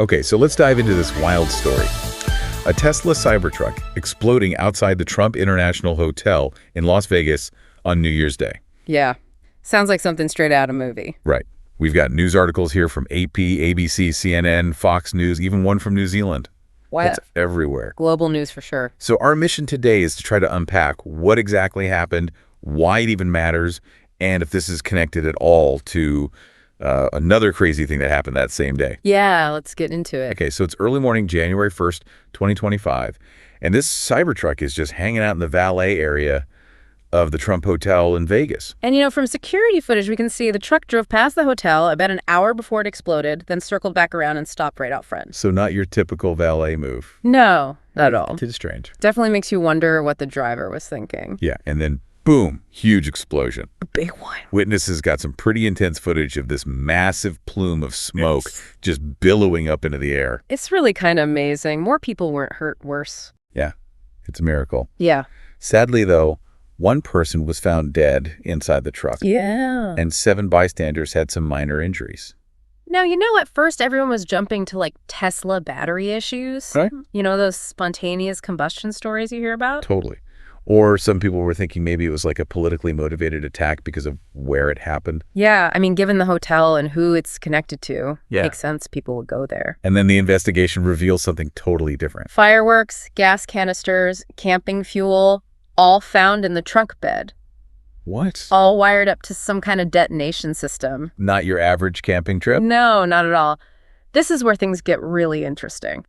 Okay, so let's dive into this wild story. A Tesla Cybertruck exploding outside the Trump International Hotel in Las Vegas on New Year's Day. Yeah. Sounds like something straight out of a movie. Right. We've got news articles here from AP, ABC, CNN, Fox News, even one from New Zealand. What? It's everywhere. Global news for sure. So our mission today is to try to unpack what exactly happened, why it even matters, and if this is connected at all to another crazy thing that happened that same day. Yeah, let's get into it. Okay, so it's early morning, January 1st, 2025, and this Cybertruck is just hanging out in the valet area of the Trump Hotel in Vegas. And from security footage, we can see the truck drove past the hotel about an hour before it exploded, then circled back around and stopped right out front. So not your typical valet move. No, not at all. It's strange. Definitely makes you wonder what the driver was thinking. Yeah, and then boom, huge explosion. A big one. Witnesses got some pretty intense footage of this massive plume of smoke just billowing up into the air. It's really kind of amazing. More people weren't hurt worse. Yeah, it's a miracle. Yeah. Sadly, though, one person was found dead inside the truck. Yeah. And 7 bystanders had some minor injuries. Now, at first everyone was jumping to Tesla battery issues. Right. Those spontaneous combustion stories you hear about? Totally. Or some people were thinking maybe it was like a politically motivated attack because of where it happened. Yeah, given the hotel and who it's connected to, Yeah. makes sense people would go there. And then the investigation reveals something totally different. Fireworks, gas canisters, camping fuel, all found in the truck bed. What? All wired up to some kind of detonation system. Not your average camping trip? No, not at all. This is where things get really interesting.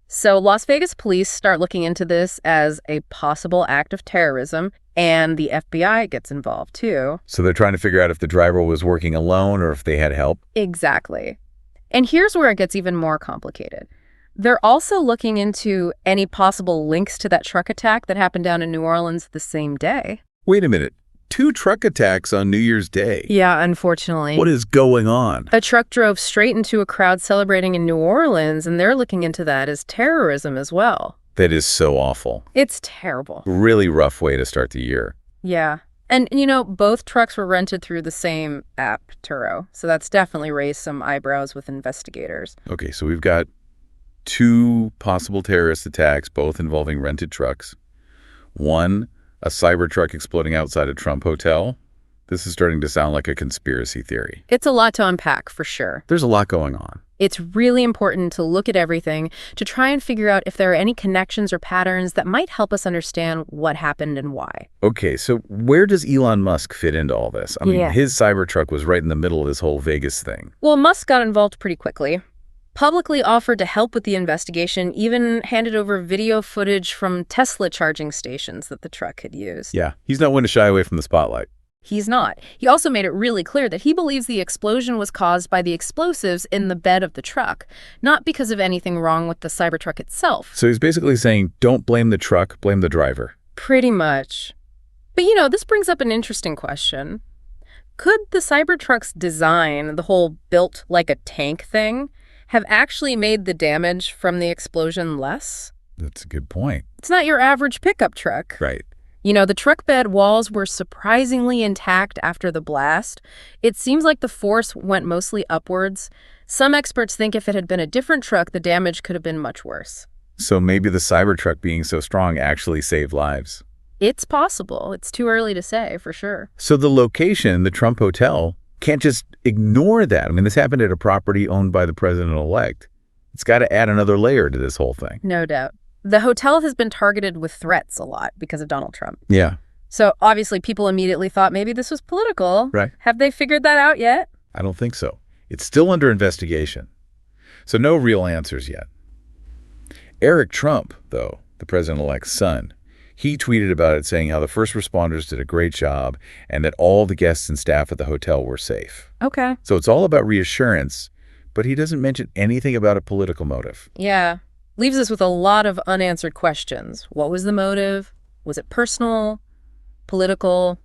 So Las Vegas police start looking into this as a possible act of terrorism, and the FBI gets involved too. So they're trying to figure out if the driver was working alone or if they had help? Exactly. And here's where it gets even more complicated. They're also looking into any possible links to that truck attack that happened down in New Orleans the same day. Wait a minute. 2 truck attacks on New Year's Day? Yeah, unfortunately. What is going on? A truck drove straight into a crowd celebrating in New Orleans, and they're looking into that as terrorism as well. That is so awful. It's terrible. Really rough way to start the year. Yeah. And, both trucks were rented through the same app, Turo. So that's definitely raised some eyebrows with investigators. Okay, so we've got 2 possible terrorist attacks, both involving rented trucks. One, a Cybertruck exploding outside a Trump hotel. This is starting to sound like a conspiracy theory. It's a lot to unpack, for sure. There's a lot going on. It's really important to look at everything to try and figure out if there are any connections or patterns that might help us understand what happened and why. Okay, so where does Elon Musk fit into all this? Yeah. His Cybertruck was right in the middle of this whole Vegas thing. Well, Musk got involved pretty quickly. Publicly offered to help with the investigation, even handed over video footage from Tesla charging stations that the truck had used. Yeah, he's not one to shy away from the spotlight. He's not. He also made it really clear that he believes the explosion was caused by the explosives in the bed of the truck, not because of anything wrong with the Cybertruck itself. So he's basically saying, don't blame the truck, blame the driver. Pretty much. But this brings up an interesting question. Could the Cybertruck's design, the whole built like a tank thing, have actually made the damage from the explosion less? That's a good point. It's not your average pickup truck. Right. The truck bed walls were surprisingly intact after the blast. It seems like the force went mostly upwards. Some experts think if it had been a different truck, the damage could have been much worse. So maybe the Cybertruck being so strong actually saved lives. It's possible. It's too early to say, for sure. So the location, the Trump Hotel, can't just ignore that. This happened at a property owned by the president-elect. It's got to add another layer to this whole thing. No doubt. The hotel has been targeted with threats a lot because of Donald Trump. Yeah. So obviously people immediately thought maybe this was political. Right. Have they figured that out yet? I don't think so. It's still under investigation. So no real answers yet. Eric Trump, though, the president-elect's son, he tweeted about it saying how the first responders did a great job and that all the guests and staff at the hotel were safe. Okay. So it's all about reassurance, but he doesn't mention anything about a political motive. Yeah. Leaves us with a lot of unanswered questions. What was the motive? Was it personal? Political?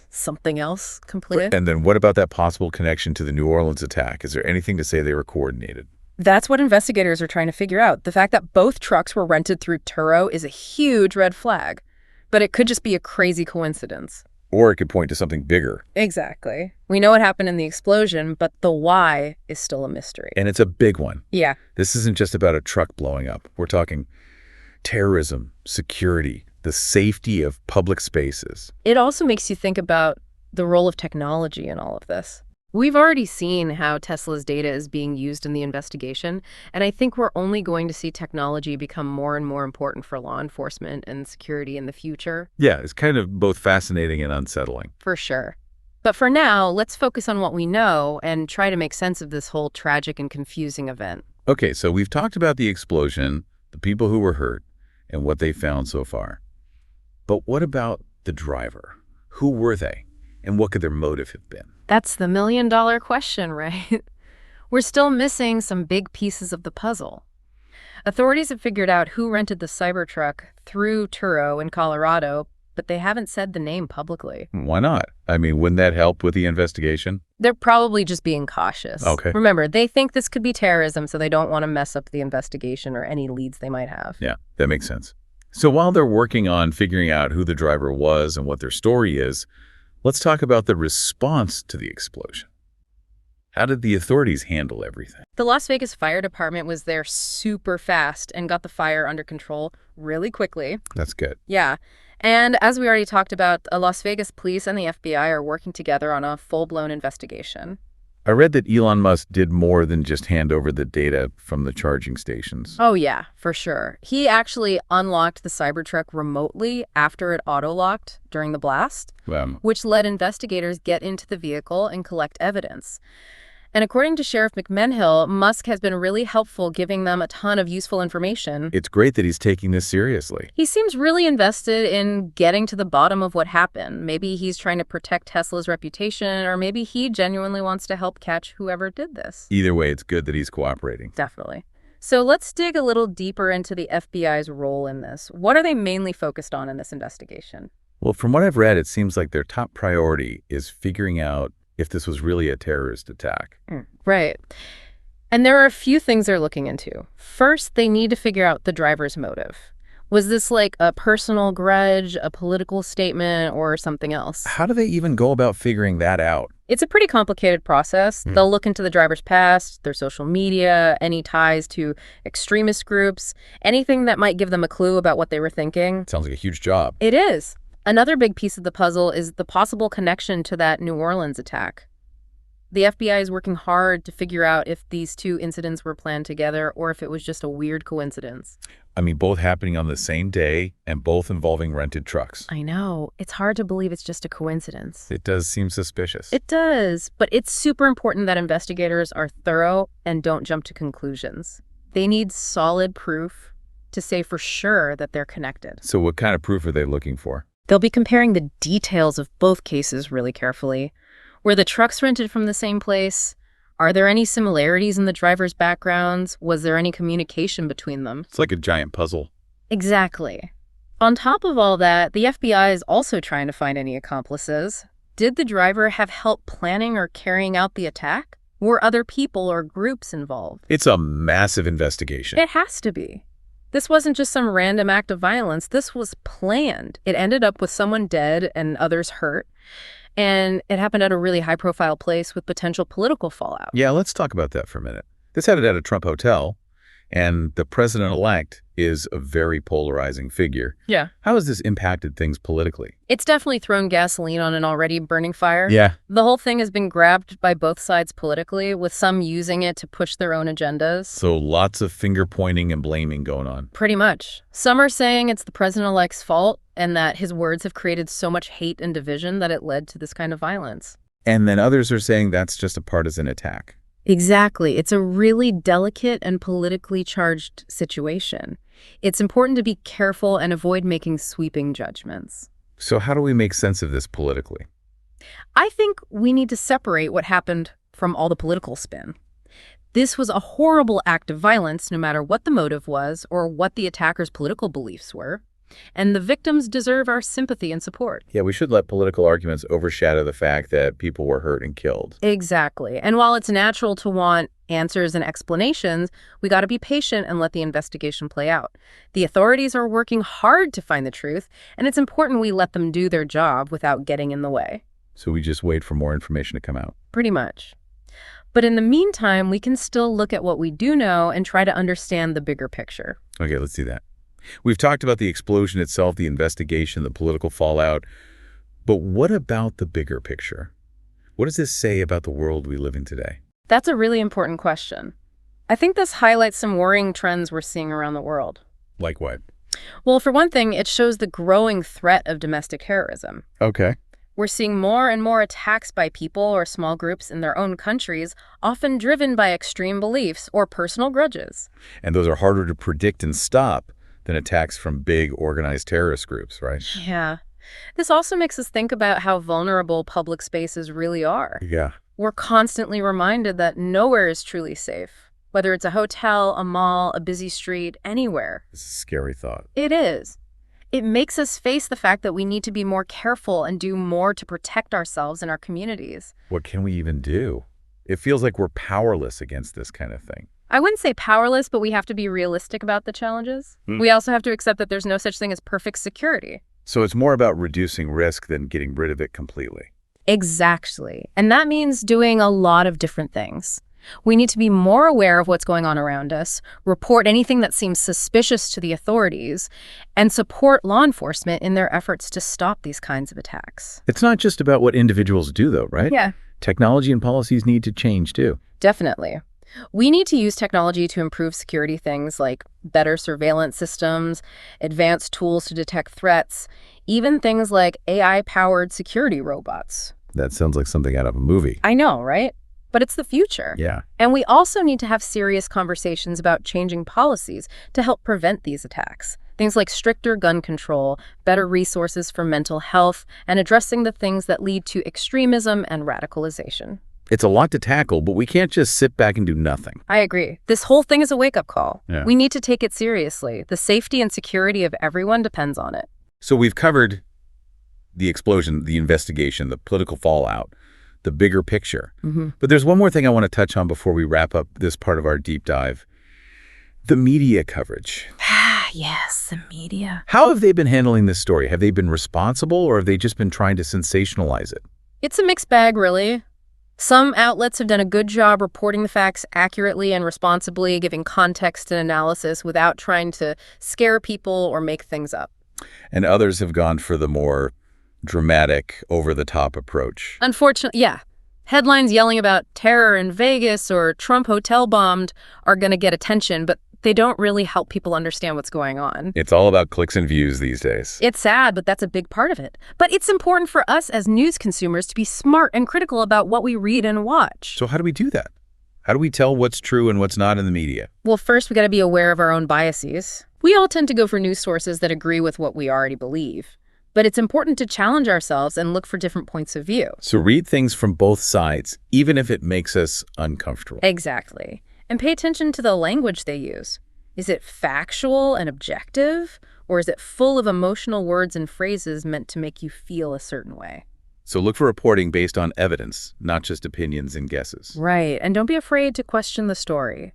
Something else completely? And then what about that possible connection to the New Orleans attack? Is there anything to say they were coordinated? That's what investigators are trying to figure out. The fact that both trucks were rented through Turo is a huge red flag. But it could just be a crazy coincidence. Or it could point to something bigger. Exactly. We know what happened in the explosion, but the why is still a mystery. And it's a big one. Yeah. This isn't just about a truck blowing up. We're talking terrorism, security, the safety of public spaces. It also makes you think about the role of technology in all of this. We've already seen how Tesla's data is being used in the investigation, and I think we're only going to see technology become more and more important for law enforcement and security in the future. Yeah, it's kind of both fascinating and unsettling. For sure. But for now, let's focus on what we know and try to make sense of this whole tragic and confusing event. Okay, so we've talked about the explosion, the people who were hurt, and what they found so far. But what about the driver? Who were they? And what could their motive have been? That's the million-dollar question, right? We're still missing some big pieces of the puzzle. Authorities have figured out who rented the Cybertruck through Turo in Colorado, but they haven't said the name publicly. Why not? I mean, wouldn't that help with the investigation? They're probably just being cautious. Okay. Remember, they think this could be terrorism, so they don't want to mess up the investigation or any leads they might have. Yeah, that makes sense. So while they're working on figuring out who the driver was and what their story is, let's talk about the response to the explosion. How did the authorities handle everything? The Las Vegas Fire Department was there super fast and got the fire under control really quickly. That's good. Yeah. And as we already talked about, Las Vegas police and the FBI are working together on a full-blown investigation. I read that Elon Musk did more than just hand over the data from the charging stations. Oh, yeah, for sure. He actually unlocked the Cybertruck remotely after it auto-locked during the blast, which let investigators get into the vehicle and collect evidence. And according to Sheriff McMenhill, Musk has been really helpful giving them a ton of useful information. It's great that he's taking this seriously. He seems really invested in getting to the bottom of what happened. Maybe he's trying to protect Tesla's reputation, or maybe he genuinely wants to help catch whoever did this. Either way, it's good that he's cooperating. Definitely. So let's dig a little deeper into the FBI's role in this. What are they mainly focused on in this investigation? Well, from what I've read, it seems like their top priority is figuring out if this was really a terrorist attack. Right. And there are a few things they're looking into. First, they need to figure out the driver's motive. Was this like a personal grudge, a political statement, or something else? How do they even go about figuring that out? It's a pretty complicated process. They'll look into the driver's past, their social media, any ties to extremist groups, anything that might give them a clue about what they were thinking. Sounds like a huge job. It is. Another big piece of the puzzle is the possible connection to that New Orleans attack. The FBI is working hard to figure out if these two incidents were planned together or if it was just a weird coincidence. I mean, both happening on the same day and both involving rented trucks. I know. It's hard to believe it's just a coincidence. It does seem suspicious. It does, but it's super important that investigators are thorough and don't jump to conclusions. They need solid proof to say for sure that they're connected. So what kind of proof are they looking for? They'll be comparing the details of both cases really carefully. Were the trucks rented from the same place? Are there any similarities in the drivers' backgrounds? Was there any communication between them? It's like a giant puzzle. Exactly. On top of all that, the FBI is also trying to find any accomplices. Did the driver have help planning or carrying out the attack? Were other people or groups involved? It's a massive investigation. It has to be. This wasn't just some random act of violence. This was planned. It ended up with someone dead and others hurt. And it happened at a really high-profile place with potential political fallout. Yeah, let's talk about that for a minute. This happened at a Trump hotel, and the president-elect is a very polarizing figure. Yeah. How has this impacted things politically? It's definitely thrown gasoline on an already burning fire. Yeah. The whole thing has been grabbed by both sides politically, with some using it to push their own agendas. So lots of finger-pointing and blaming going on. Pretty much. Some are saying it's the president-elect's fault and that his words have created so much hate and division that it led to this kind of violence. And then others are saying that's just a partisan attack. Exactly. It's a really delicate and politically charged situation. It's important to be careful and avoid making sweeping judgments. So how do we make sense of this politically? I think we need to separate what happened from all the political spin. This was a horrible act of violence, no matter what the motive was or what the attacker's political beliefs were. And the victims deserve our sympathy and support. Yeah, we should let political arguments overshadow the fact that people were hurt and killed. Exactly. And while it's natural to want answers and explanations, we got to be patient and let the investigation play out. The authorities are working hard to find the truth, and it's important we let them do their job without getting in the way. So we just wait for more information to come out. Pretty much. But in the meantime, we can still look at what we do know and try to understand the bigger picture. Okay, let's do that. We've talked about the explosion itself, the investigation, the political fallout. But what about the bigger picture? What does this say about the world we live in today? That's a really important question. I think this highlights some worrying trends we're seeing around the world. Like what? Well, for one thing, it shows the growing threat of domestic terrorism. Okay. We're seeing more and more attacks by people or small groups in their own countries, often driven by extreme beliefs or personal grudges. And those are harder to predict and stop than attacks from big organized terrorist groups, right? Yeah. This also makes us think about how vulnerable public spaces really are. Yeah. We're constantly reminded that nowhere is truly safe, whether it's a hotel, a mall, a busy street, anywhere. It's a scary thought. It is. It makes us face the fact that we need to be more careful and do more to protect ourselves and our communities. What can we even do? It feels like we're powerless against this kind of thing. I wouldn't say powerless, but we have to be realistic about the challenges. We also have to accept that there's no such thing as perfect security. So it's more about reducing risk than getting rid of it completely. Exactly. And that means doing a lot of different things. We need to be more aware of what's going on around us, report anything that seems suspicious to the authorities, and support law enforcement in their efforts to stop these kinds of attacks. It's not just about what individuals do, though, right? Yeah. Technology and policies need to change, too. Definitely. We need to use technology to improve security, things like better surveillance systems, advanced tools to detect threats, even things like AI-powered security robots. That sounds like something out of a movie. I know, right? But it's the future. Yeah. And we also need to have serious conversations about changing policies to help prevent these attacks. Things like stricter gun control, better resources for mental health, and addressing the things that lead to extremism and radicalization. It's a lot to tackle, but we can't just sit back and do nothing. I agree. This whole thing is a wake-up call. Yeah. We need to take it seriously. The safety and security of everyone depends on it. So we've covered the explosion, the investigation, the political fallout, the bigger picture. But there's one more thing I want to touch on before we wrap up this part of our deep dive. The media coverage. Yes, the media. How have they been handling this story? Have they been responsible, or have they just been trying to sensationalize it? It's a mixed bag, really. Some outlets have done a good job reporting the facts accurately and responsibly, giving context and analysis without trying to scare people or make things up. And others have gone for the more dramatic, over-the-top approach. Unfortunately, yeah. Headlines yelling about terror in Vegas or Trump hotel bombed are going to get attention, but they don't really help people understand what's going on. It's all about clicks and views these days. It's sad, but that's a big part of it. But it's important for us as news consumers to be smart and critical about what we read and watch. So how do we do that? How do we tell what's true and what's not in the media? Well, first, we got to be aware of our own biases. We all tend to go for news sources that agree with what we already believe. But it's important to challenge ourselves and look for different points of view. So read things from both sides, even if it makes us uncomfortable. Exactly. And pay attention to the language they use. Is it factual and objective, or is it full of emotional words and phrases meant to make you feel a certain way? So look for reporting based on evidence, not just opinions and guesses. Right. And don't be afraid to question the story.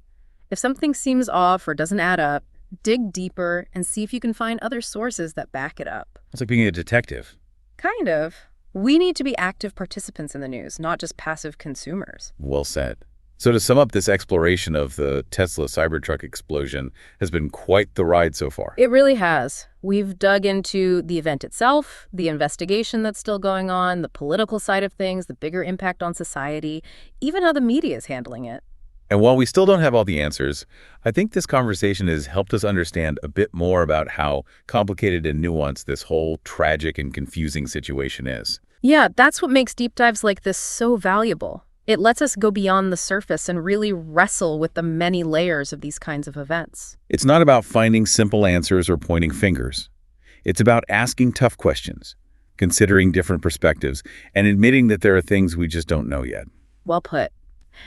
If something seems off or doesn't add up, dig deeper and see if you can find other sources that back it up. It's like being a detective. Kind of. We need to be active participants in the news, not just passive consumers. Well said. So to sum up, this exploration of the Tesla Cybertruck explosion has been quite the ride so far. It really has. We've dug into the event itself, the investigation that's still going on, the political side of things, the bigger impact on society, even how the media is handling it. And while we still don't have all the answers, I think this conversation has helped us understand a bit more about how complicated and nuanced this whole tragic and confusing situation is. Yeah, that's what makes deep dives like this so valuable. It lets us go beyond the surface and really wrestle with the many layers of these kinds of events. It's not about finding simple answers or pointing fingers. It's about asking tough questions, considering different perspectives, and admitting that there are things we just don't know yet. Well put.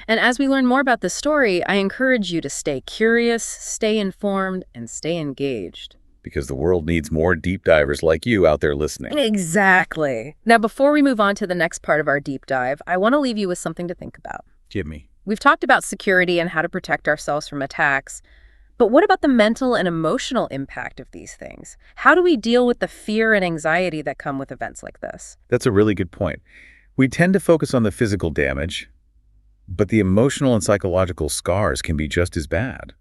And as we learn more about this story, I encourage you to stay curious, stay informed, and stay engaged. Because the world needs more deep divers like you out there listening. Exactly. Now, before we move on to the next part of our deep dive, I want to leave you with something to think about. Give me. We've talked about security and how to protect ourselves from attacks. But what about the mental and emotional impact of these things? How do we deal with the fear and anxiety that come with events like this? That's a really good point. We tend to focus on the physical damage, but the emotional and psychological scars can be just as bad.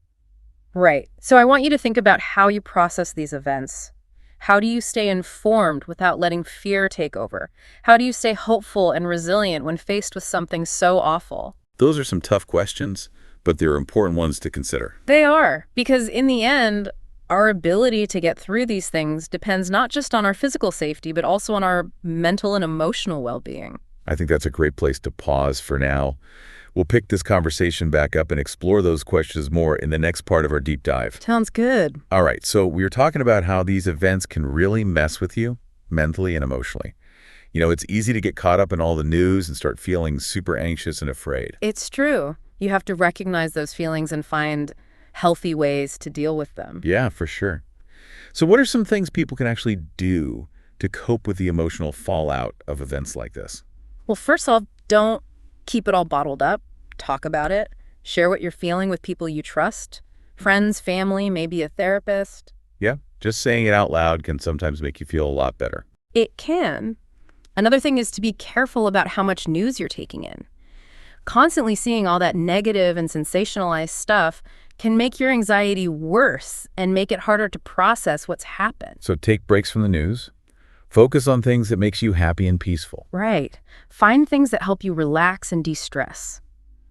Right. So I want you to think about how you process these events. How do you stay informed without letting fear take over? How do you stay hopeful and resilient when faced with something so awful? Those are some tough questions, but they're important ones to consider. They are, because in the end, our ability to get through these things depends not just on our physical safety, but also on our mental and emotional well-being. I think that's a great place to pause for now. We'll pick this conversation back up and explore those questions more in the next part of our deep dive. Sounds good. All right, so we were talking about how these events can really mess with you mentally and emotionally. You know, it's easy to get caught up in all the news and start feeling super anxious and afraid. It's true. You have to recognize those feelings and find healthy ways to deal with them. Yeah, for sure. So what are some things people can actually do to cope with the emotional fallout of events like this? Well, first off, don't keep it all bottled up. Talk about it. Share what you're feeling with people you trust. Friends, family, maybe a therapist. Yeah, just saying it out loud can sometimes make you feel a lot better. It can. Another thing is to be careful about how much news you're taking in. Constantly seeing all that negative and sensationalized stuff can make your anxiety worse and make it harder to process what's happened. So take breaks from the news. Focus on things that makes you happy and peaceful. Right. Find things that help you relax and de-stress.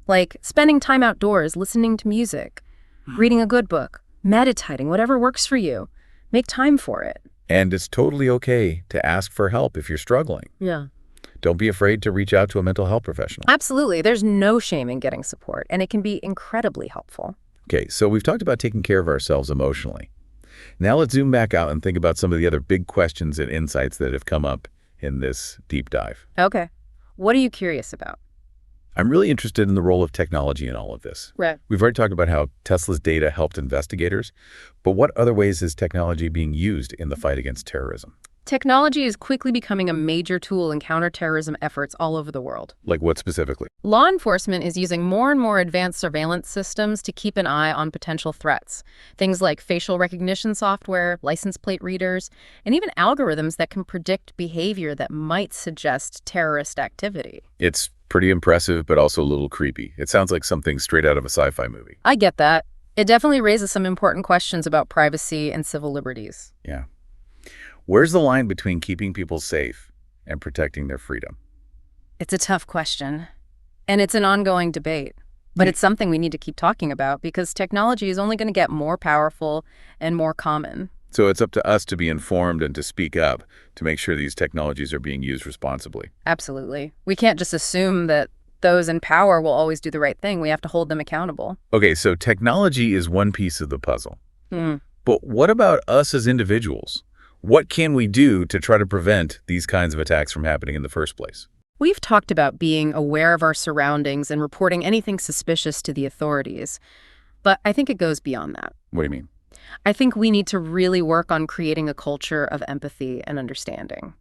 Like spending time outdoors, listening to music, reading a good book, meditating, whatever works for you. Make time for it. And it's totally okay to ask for help if you're struggling. Yeah. Don't be afraid to reach out to a mental health professional. Absolutely. There's no shame in getting support, and it can be incredibly helpful. Okay, so we've talked about taking care of ourselves emotionally. Now let's zoom back out and think about some of the other big questions and insights that have come up in this deep dive. Okay. What are you curious about? I'm really interested in the role of technology in all of this. Right. We've already talked about how Tesla's data helped investigators, but what other ways is technology being used in the fight against terrorism? Technology is quickly becoming a major tool in counterterrorism efforts all over the world. Like what specifically? Law enforcement is using more and more advanced surveillance systems to keep an eye on potential threats. Things like facial recognition software, license plate readers, and even algorithms that can predict behavior that might suggest terrorist activity. It's pretty impressive, but also a little creepy. It sounds like something straight out of a sci-fi movie. I get that. It definitely raises some important questions about privacy and civil liberties. Yeah. Where's the line between keeping people safe and protecting their freedom? It's a tough question, and it's an ongoing debate. But it's something we need to keep talking about because technology is only going to get more powerful and more common. So it's up to us to be informed and to speak up to make sure these technologies are being used responsibly. Absolutely. We can't just assume that those in power will always do the right thing. We have to hold them accountable. Okay, so technology is one piece of the puzzle. Hmm. But what about us as individuals? What can we do to try to prevent these kinds of attacks from happening in the first place? We've talked about being aware of our surroundings and reporting anything suspicious to the authorities. But I think it goes beyond that. What do you mean? I think we need to really work on creating a culture of empathy and understanding.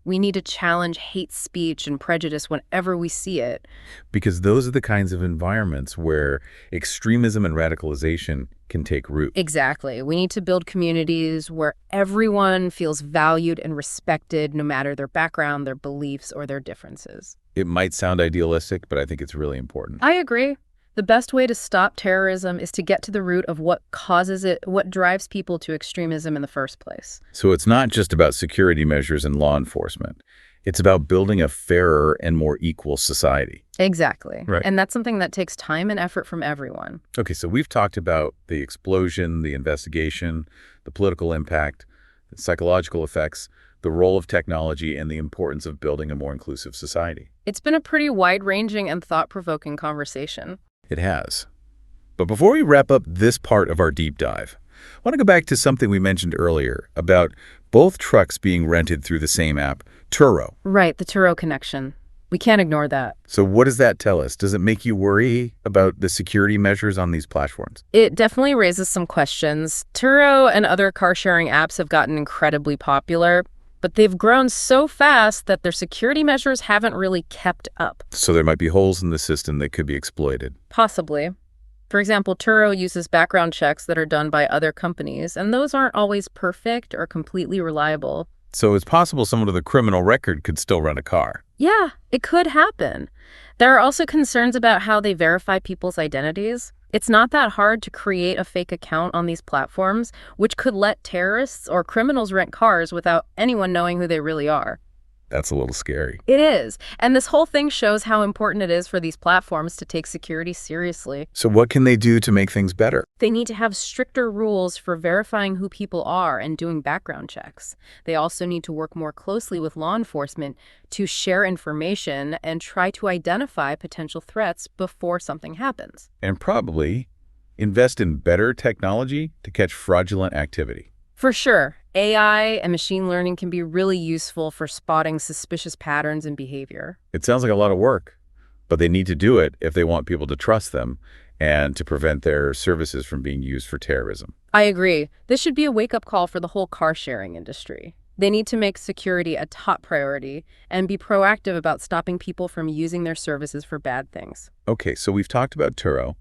We need to challenge hate speech and prejudice whenever we see it. Because those are the kinds of environments where extremism and radicalization can take root. Exactly. We need to build communities where everyone feels valued and respected, no matter their background, their beliefs, or their differences. It might sound idealistic, but I think it's really important. I agree. The best way to stop terrorism is to get to the root of what causes it, what drives people to extremism in the first place. So it's not just about security measures and law enforcement. It's about building a fairer and more equal society. Exactly. Right. And that's something that takes time and effort from everyone. Okay, so we've talked about the explosion, the investigation, the political impact, the psychological effects, the role of technology, and the importance of building a more inclusive society. It's been a pretty wide-ranging and thought-provoking conversation. It has. But before we wrap up this part of our deep dive, I want to go back to something we mentioned earlier about both trucks being rented through the same app, Turo. Right, the Turo connection. We can't ignore that. So what does that tell us? Does it make you worry about the security measures on these platforms? It definitely raises some questions. Turo and other car-sharing apps have gotten incredibly popular, but they've grown so fast that their security measures haven't really kept up. So there might be holes in the system that could be exploited. Possibly. For example, Turo uses background checks that are done by other companies, and those aren't always perfect or completely reliable. So it's possible someone with a criminal record could still run a car. Yeah, it could happen. There are also concerns about how they verify people's identities. It's not that hard to create a fake account on these platforms, which could let terrorists or criminals rent cars without anyone knowing who they really are. That's a little scary. It is. And this whole thing shows how important it is for these platforms to take security seriously. So what can they do to make things better? They need to have stricter rules for verifying who people are and doing background checks. They also need to work more closely with law enforcement to share information and try to identify potential threats before something happens. And probably invest in better technology to catch fraudulent activity. For sure, AI and machine learning can be really useful for spotting suspicious patterns in behavior. It sounds like a lot of work, but they need to do it if they want people to trust them and to prevent their services from being used for terrorism. I agree. This should be a wake-up call for the whole car-sharing industry. They need to make security a top priority and be proactive about stopping people from using their services for bad things. Okay, so we've talked about Turo.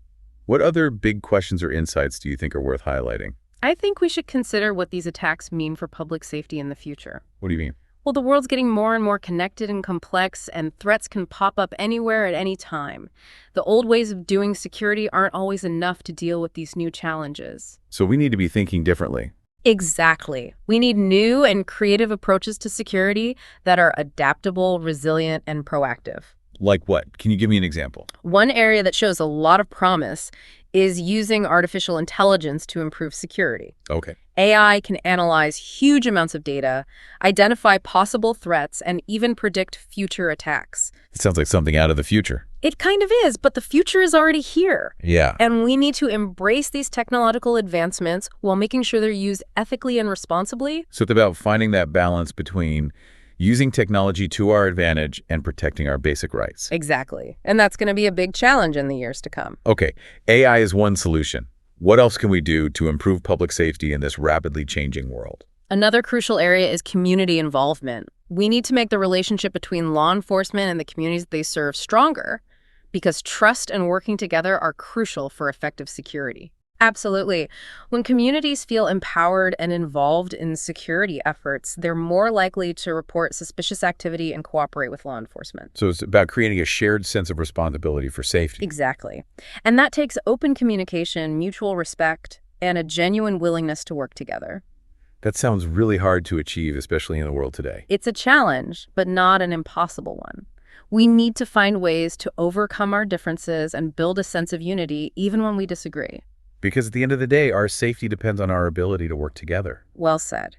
What other big questions or insights do you think are worth highlighting? I think we should consider what these attacks mean for public safety in the future. What do you mean? Well, the world's getting more and more connected and complex, and threats can pop up anywhere at any time. The old ways of doing security aren't always enough to deal with these new challenges. So we need to be thinking differently. Exactly. We need new and creative approaches to security that are adaptable, resilient, and proactive. Like what? Can you give me an example? One area that shows a lot of promise is using artificial intelligence to improve security. Okay. AI can analyze huge amounts of data, identify possible threats, and even predict future attacks. It sounds like something out of the future. It kind of is, but the future is already here. Yeah. And we need to embrace these technological advancements while making sure they're used ethically and responsibly. So it's about finding that balance between using technology to our advantage and protecting our basic rights. Exactly. And that's going to be a big challenge in the years to come. Okay, AI is one solution. What else can we do to improve public safety in this rapidly changing world? Another crucial area is community involvement. We need to make the relationship between law enforcement and the communities they serve stronger, because trust and working together are crucial for effective security. Absolutely. When communities feel empowered and involved in security efforts, they're more likely to report suspicious activity and cooperate with law enforcement. So it's about creating a shared sense of responsibility for safety. Exactly. And that takes open communication, mutual respect, and a genuine willingness to work together. That sounds really hard to achieve, especially in the world today. It's a challenge, but not an impossible one. We need to find ways to overcome our differences and build a sense of unity even when we disagree. Because at the end of the day, our safety depends on our ability to work together. Well said.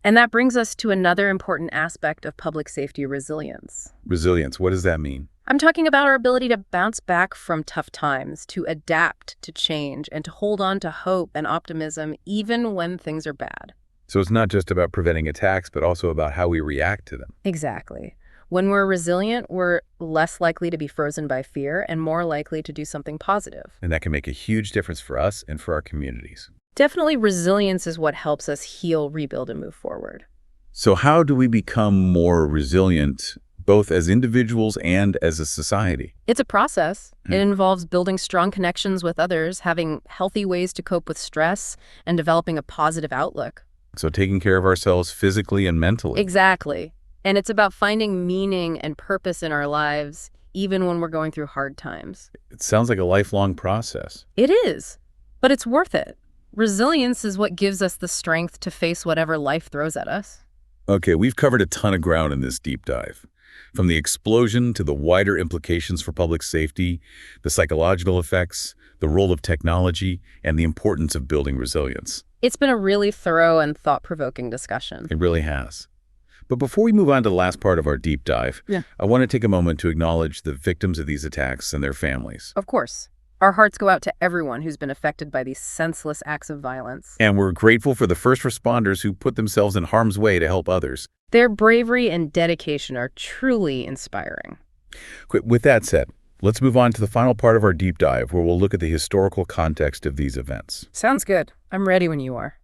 And that brings us to another important aspect of public safety: resilience. Resilience, what does that mean? I'm talking about our ability to bounce back from tough times, to adapt to change, and to hold on to hope and optimism even when things are bad. So it's not just about preventing attacks, but also about how we react to them. Exactly. When we're resilient, we're less likely to be frozen by fear and more likely to do something positive. And that can make a huge difference for us and for our communities. Definitely, resilience is what helps us heal, rebuild, and move forward. So how do we become more resilient, both as individuals and as a society? It's a process. It involves building strong connections with others, having healthy ways to cope with stress, and developing a positive outlook. So taking care of ourselves physically and mentally. Exactly. And it's about finding meaning and purpose in our lives, even when we're going through hard times. It sounds like a lifelong process. It is, but it's worth it. Resilience is what gives us the strength to face whatever life throws at us. Okay, we've covered a ton of ground in this deep dive. From the explosion to the wider implications for public safety, the psychological effects, the role of technology, and the importance of building resilience. It's been a really thorough and thought-provoking discussion. It really has. But before we move on to the last part of our deep dive, I want to take a moment to acknowledge the victims of these attacks and their families. Of course. Our hearts go out to everyone who's been affected by these senseless acts of violence. And we're grateful for the first responders who put themselves in harm's way to help others. Their bravery and dedication are truly inspiring. With that said, let's move on to the final part of our deep dive, where we'll look at the historical context of these events. Sounds good. I'm ready when you are.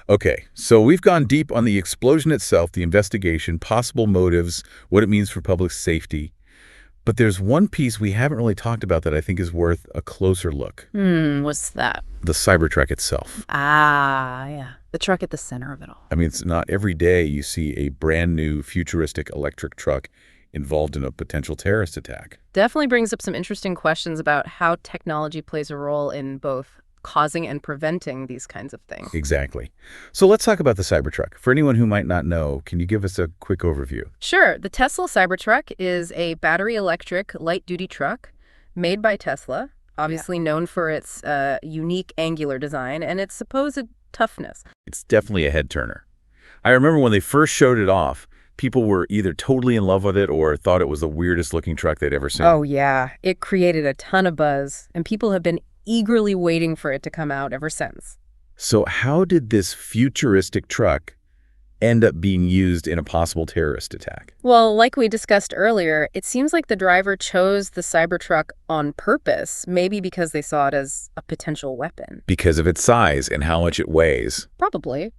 Okay, so we've gone deep on the explosion itself, the investigation, possible motives, what it means for public safety. But there's one piece we haven't really talked about that I think is worth a closer look. What's that? The Cybertruck itself. Ah, yeah. The truck at the center of it all. I mean, it's not every day you see a brand new futuristic electric truck involved in a potential terrorist attack. Definitely brings up some interesting questions about how technology plays a role in both causing and preventing these kinds of things. Exactly. So let's talk about the Cybertruck. For anyone who might not know, can you give us a quick overview? Sure. The Tesla Cybertruck is a battery electric light-duty truck made by Tesla, obviously known for its unique angular design and its supposed toughness. It's definitely a head-turner. I remember when they first showed it off, people were either totally in love with it or thought it was the weirdest-looking truck they'd ever seen. Oh, yeah. It created a ton of buzz, and people have been eagerly waiting for it to come out ever since. So how did this futuristic truck end up being used in a possible terrorist attack? Well, like we discussed earlier, it seems like the driver chose the Cybertruck on purpose, maybe because they saw it as a potential weapon. Because of its size and how much it weighs. Probably.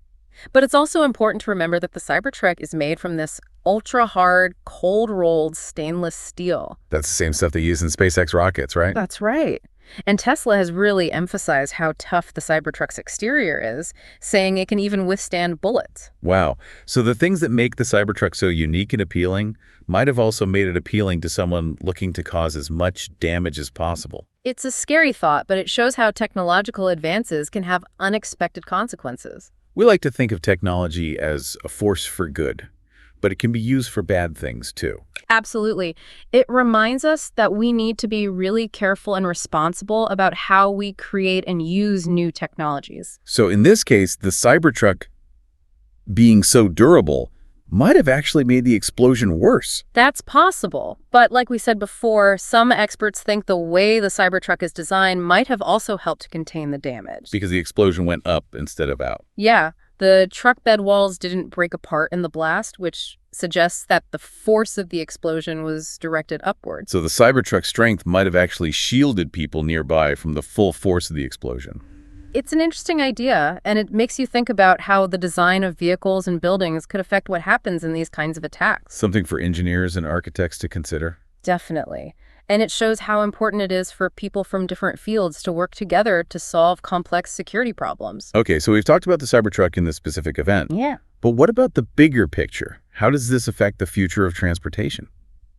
But it's also important to remember that the Cybertruck is made from this ultra-hard, cold-rolled stainless steel. That's the same stuff they use in SpaceX rockets, right? That's right. And Tesla has really emphasized how tough the Cybertruck's exterior is, saying it can even withstand bullets. Wow. So the things that make the Cybertruck so unique and appealing might have also made it appealing to someone looking to cause as much damage as possible. It's a scary thought, but it shows how technological advances can have unexpected consequences. We like to think of technology as a force for good, but it can be used for bad things too. Absolutely. It reminds us that we need to be really careful and responsible about how we create and use new technologies. So in this case, the Cybertruck being so durable might have actually made the explosion worse. That's possible. But like we said before, some experts think the way the Cybertruck is designed might have also helped to contain the damage. Because the explosion went up instead of out. Yeah. The truck bed walls didn't break apart in the blast, which suggests that the force of the explosion was directed upward. So the Cybertruck's strength might have actually shielded people nearby from the full force of the explosion. It's an interesting idea, and it makes you think about how the design of vehicles and buildings could affect what happens in these kinds of attacks. Something for engineers and architects to consider. Definitely. And it shows how important it is for people from different fields to work together to solve complex security problems. Okay, so we've talked about the Cybertruck in this specific event. Yeah. But what about the bigger picture? How does this affect the future of transportation?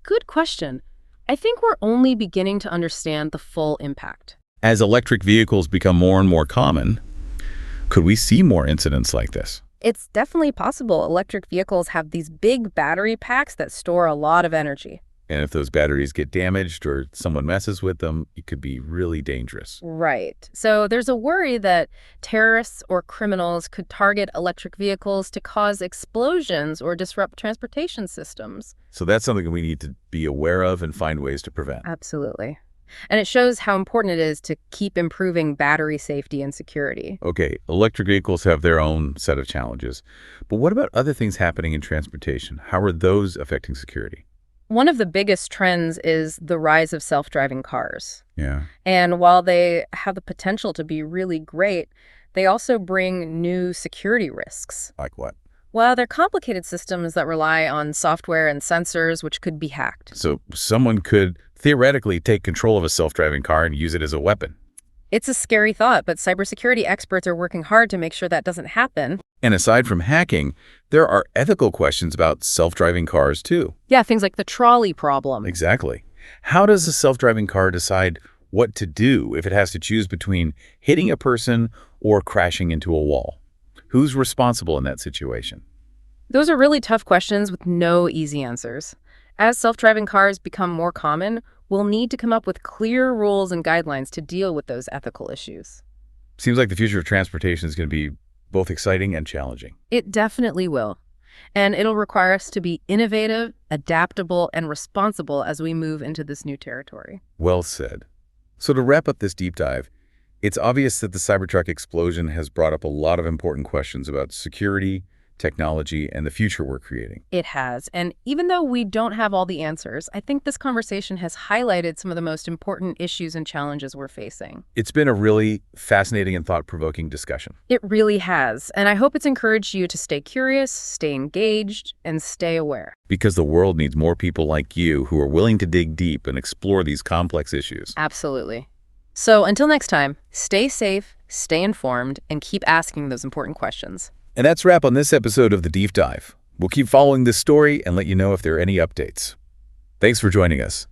Good question. I think we're only beginning to understand the full impact. As electric vehicles become more and more common, could we see more incidents like this? It's definitely possible. Electric vehicles have these big battery packs that store a lot of energy. And if those batteries get damaged or someone messes with them, it could be really dangerous. Right. So there's a worry that terrorists or criminals could target electric vehicles to cause explosions or disrupt transportation systems. So that's something we need to be aware of and find ways to prevent. Absolutely. And it shows how important it is to keep improving battery safety and security. Okay, electric vehicles have their own set of challenges. But what about other things happening in transportation? How are those affecting security? One of the biggest trends is the rise of self-driving cars. Yeah. And while they have the potential to be really great, they also bring new security risks. Like what? Well, they're complicated systems that rely on software and sensors, which could be hacked. So someone could theoretically take control of a self-driving car and use it as a weapon. It's a scary thought, but cybersecurity experts are working hard to make sure that doesn't happen. And aside from hacking, there are ethical questions about self-driving cars too. Yeah, things like the trolley problem. Exactly. How does a self-driving car decide what to do if it has to choose between hitting a person or crashing into a wall? Who's responsible in that situation? Those are really tough questions with no easy answers. As self-driving cars become more common, we'll need to come up with clear rules and guidelines to deal with those ethical issues. Seems like the future of transportation is going to be both exciting and challenging. It definitely will. And it'll require us to be innovative, adaptable, and responsible as we move into this new territory. Well said. So to wrap up this deep dive, it's obvious that the Cybertruck explosion has brought up a lot of important questions about security, technology, and the future we're creating. It has. And even though we don't have all the answers, I think this conversation has highlighted some of the most important issues and challenges we're facing. It's been a really fascinating and thought-provoking discussion. It really has. And I hope it's encouraged you to stay curious, stay engaged, and stay aware. Because the world needs more people like you who are willing to dig deep and explore these complex issues. Absolutely. So until next time, stay safe, stay informed, and keep asking those important questions. And that's a wrap on this episode of The Deep Dive. We'll keep following this story and let you know if there are any updates. Thanks for joining us.